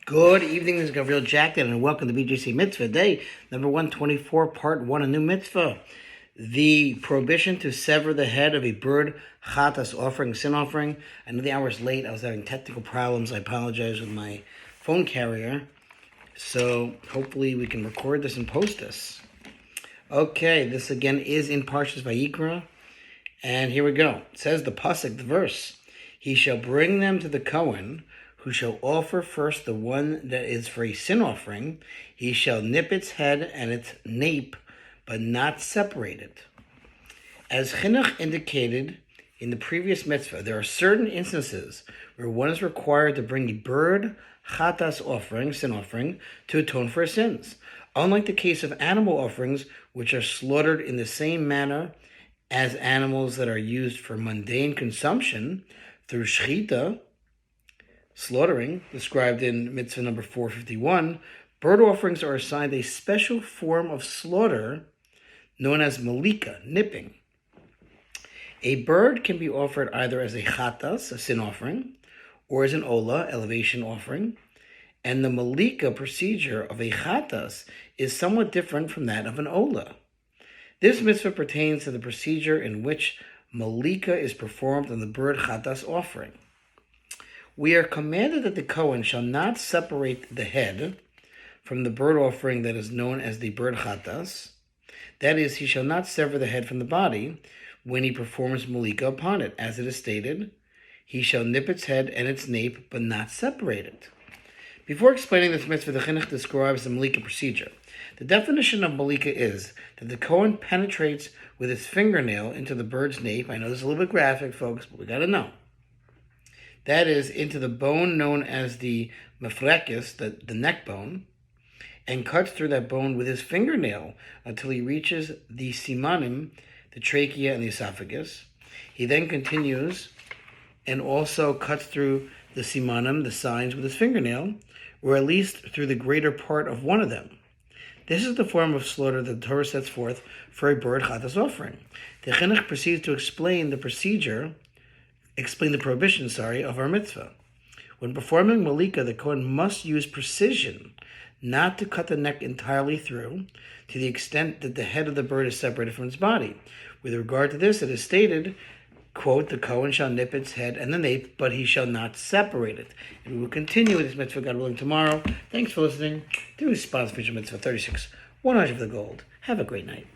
Good evening, this is Gabriel Jackson, and welcome to BJC Mitzvah Day, number 124, part 1, a new mitzvah. The prohibition to sever the head of a bird, Chatas offering, sin offering. I know the hour's late, I was having technical problems, I apologize with my phone carrier. So hopefully we can record this and post this. Okay, this again is in Parshas Vayikra, and here we go. It says the pasuk, the verse, he shall bring them to the Kohen, who shall offer first the one that is for a sin offering. He shall nip its head and its nape, but not separate it. As Chinuch indicated in the previous mitzvah, there are certain instances where one is required to bring a bird, Chatas offering, sin offering, to atone for his sins. Unlike the case of animal offerings, which are slaughtered in the same manner as animals that are used for mundane consumption through shechita, slaughtering, described in mitzvah number 451, bird offerings are assigned a special form of slaughter known as malika, nipping. A bird can be offered either as a chatas, a sin offering, or as an ola, elevation offering, and the malika procedure of a chatas is somewhat different from that of an ola. This mitzvah pertains to the procedure in which malika is performed on the bird chatas offering. We are commanded that the Kohen shall not separate the head from the bird offering that is known as the bird chatas. That is, he shall not sever the head from the body when he performs malika upon it. As it is stated, he shall nip its head and its nape, but not separate it. Before explaining this mitzvah, the Chinuch describes the malika procedure. The definition of malika is that the Kohen penetrates with his fingernail into the bird's nape. I know this is a little bit graphic, folks, but we got to know. That is, into the bone known as the mefrekis, the neck bone, and cuts through that bone with his fingernail until he reaches the simanim, the trachea and the esophagus. He then continues and also cuts through the simanim, the signs, with his fingernail, or at least through the greater part of one of them. This is the form of slaughter that the Torah sets forth for a bird chatas offering. The Chinuch proceeds to explain the prohibition, of our mitzvah. When performing malika, the Kohen must use precision not to cut the neck entirely through to the extent that the head of the bird is separated from its body. With regard to this, it is stated, quote, the Kohen shall nip its head and the nape, but he shall not separate it. And we will continue with this mitzvah, God willing, tomorrow. Thanks for listening to Response Mitzvah 36, 100 for the gold. Have a great night.